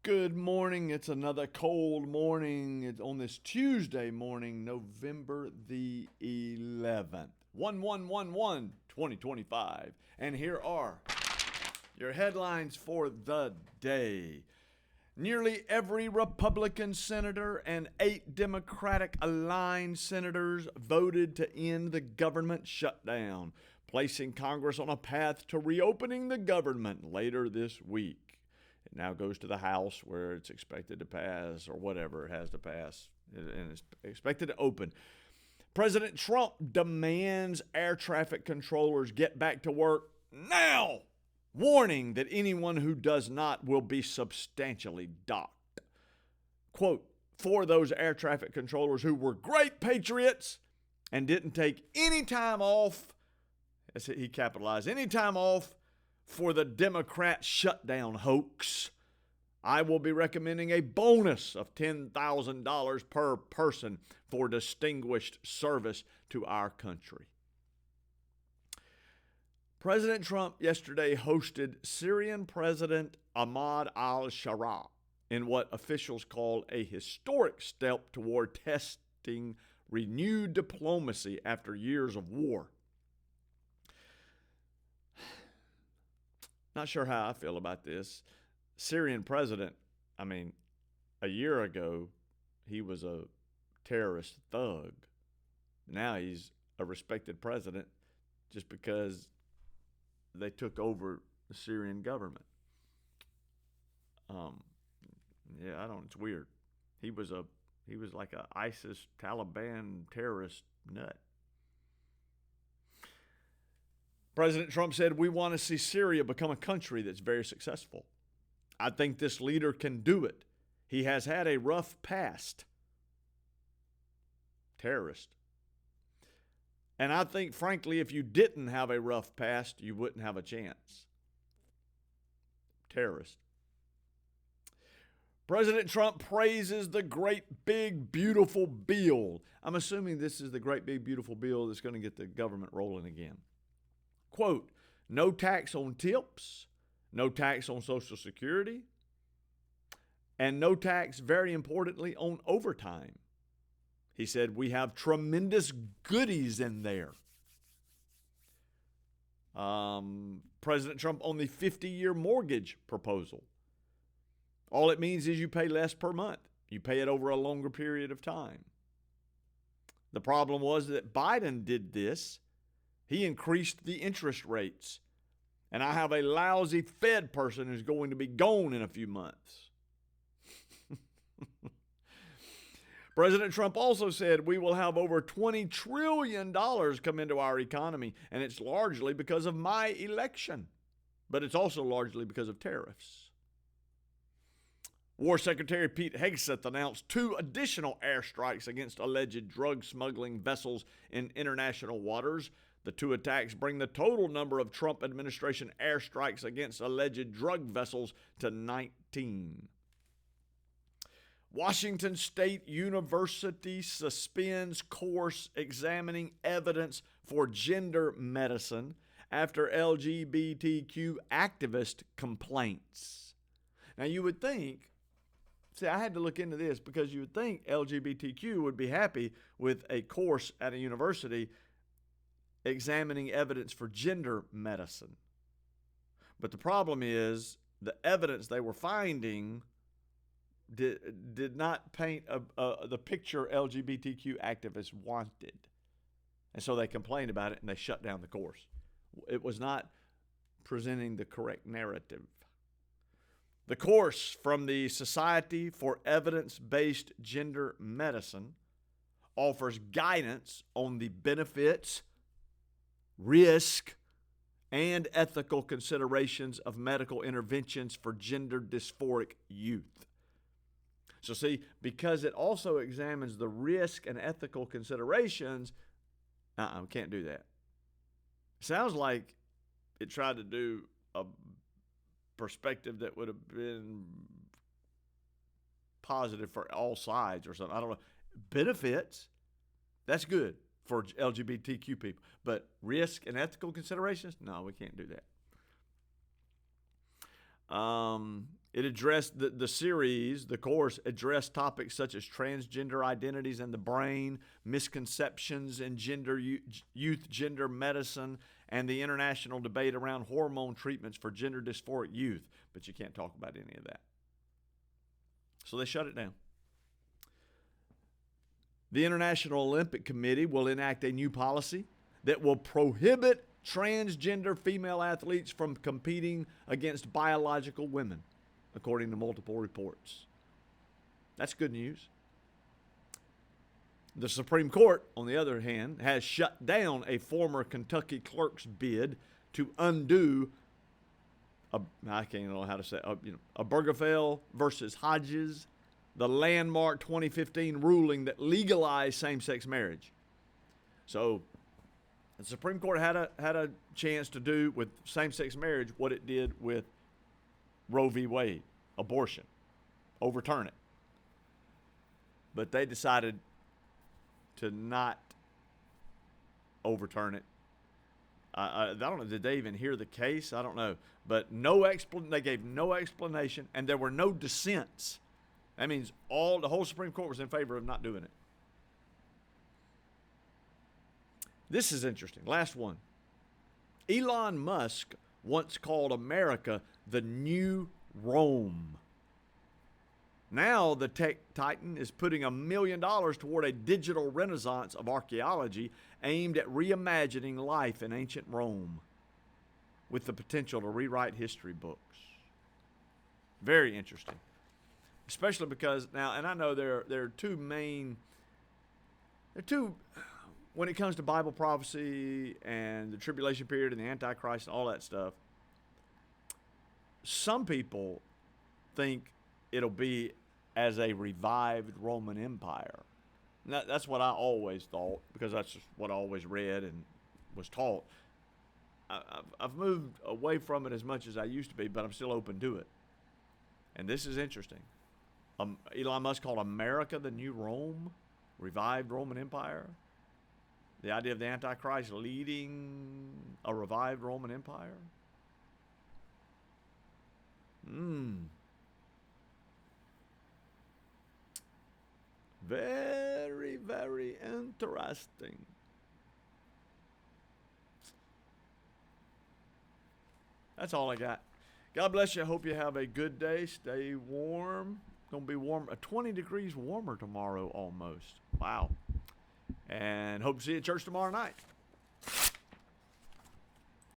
Good morning. It's another cold morning. It's on this Tuesday morning, November the 11th. 2025. And here are your headlines for the day. Nearly every Republican senator and 8 Democratic aligned senators voted to end the government shutdown, placing Congress on a path to reopening the government later this week. It now goes to the House where it's expected to pass, or whatever it has to pass, and it's expected to open. President Trump demands air traffic controllers get back to work now, warning that anyone who does not will be substantially docked. Quote, for those air traffic controllers who were great patriots and didn't take any time off, as he capitalized, any time off for the Democrat shutdown hoax, I will be recommending a bonus of $10,000 per person for distinguished service to our country. President Trump yesterday hosted Syrian President Ahmad al-Sharaa in what officials call a historic step toward testing renewed diplomacy after years of war. Not sure how I feel about this. Syrian president, a year ago, he was a terrorist thug. Now he's a respected president just because they took over the Syrian government. It's weird. He was like a ISIS Taliban terrorist nut. President Trump said, we want to see Syria become a country that's very successful. I think this leader can do it. He has had a rough past. Terrorist. And I think, frankly, if you didn't have a rough past, you wouldn't have a chance. Terrorist. President Trump praises the great big beautiful bill. I'm assuming this is the great big beautiful bill that's going to get the government rolling again. Quote, no tax on tips, no tax on Social Security, and no tax, very importantly, on overtime. He said, we have tremendous goodies in there. President Trump on the 50-year mortgage proposal. All it means is you pay less per month. You pay it over a longer period of time. The problem was that Biden did this. He increased the interest rates. And I have a lousy Fed person who's going to be gone in a few months. President Trump also said we will have over $20 trillion come into our economy, and it's largely because of my election, but it's also largely because of tariffs. War Secretary Pete Hegseth announced 2 additional airstrikes against alleged drug smuggling vessels in international waters. The 2 attacks bring the total number of Trump administration airstrikes against alleged drug vessels to 19. Washington State University suspends course examining evidence for gender medicine after LGBTQ activist complaints. Now you would think, I had to look into this because you would think LGBTQ would be happy with a course at a university examining evidence for gender medicine. But the problem is the evidence they were finding did not paint the picture LGBTQ activists wanted. And so they complained about it and they shut down the course. It was not presenting the correct narrative. The course from the Society for Evidence-Based Gender Medicine offers guidance on the benefits, risk, and ethical considerations of medical interventions for gender dysphoric youth. So see, because it also examines the risk and ethical considerations, we can't do that. Sounds like it tried to do a perspective that would have been positive for all sides or something. I don't know. Benefits, that's good for LGBTQ people. But risk and ethical considerations, no, we can't do that. It addressed the series, the course addressed topics such as transgender identities and the brain, misconceptions in youth gender medicine, and the international debate around hormone treatments for gender dysphoric youth. But you can't talk about any of that. So they shut it down. The International Olympic Committee will enact a new policy that will prohibit transgender female athletes from competing against biological women, according to multiple reports. That's good news. The Supreme Court, on the other hand, has shut down a former Kentucky clerk's bid to undo I can't know how to say Obergefell versus Hodges, the landmark 2015 ruling that legalized same-sex marriage. So the Supreme Court had a chance to do with same-sex marriage what it did with Roe v. Wade, abortion, overturn it. But they decided to not overturn it. I don't know, did they even hear the case? I don't know. But they gave no explanation, and there were no dissents. That means the whole Supreme Court was in favor of not doing it. This is interesting. Last one. Elon Musk once called America the new Rome. Now the tech titan is putting $1 million toward a digital renaissance of archaeology aimed at reimagining life in ancient Rome with the potential to rewrite history books. Very interesting. Especially because now, and I know there are two, when it comes to Bible prophecy and the tribulation period and the Antichrist and all that stuff, some people think it'll be as a revived Roman Empire. That's what I always thought, because that's just what I always read and was taught. I've moved away from it as much as I used to be, but I'm still open to it. And this is interesting. Elon Musk called America the new Rome, revived Roman Empire. The idea of the Antichrist leading a revived Roman Empire. Very, very interesting. That's all I got. God bless you. I hope you have a good day. Stay warm. It's going to be warm. 20 degrees warmer tomorrow almost. Wow. And hope to see you at church tomorrow night.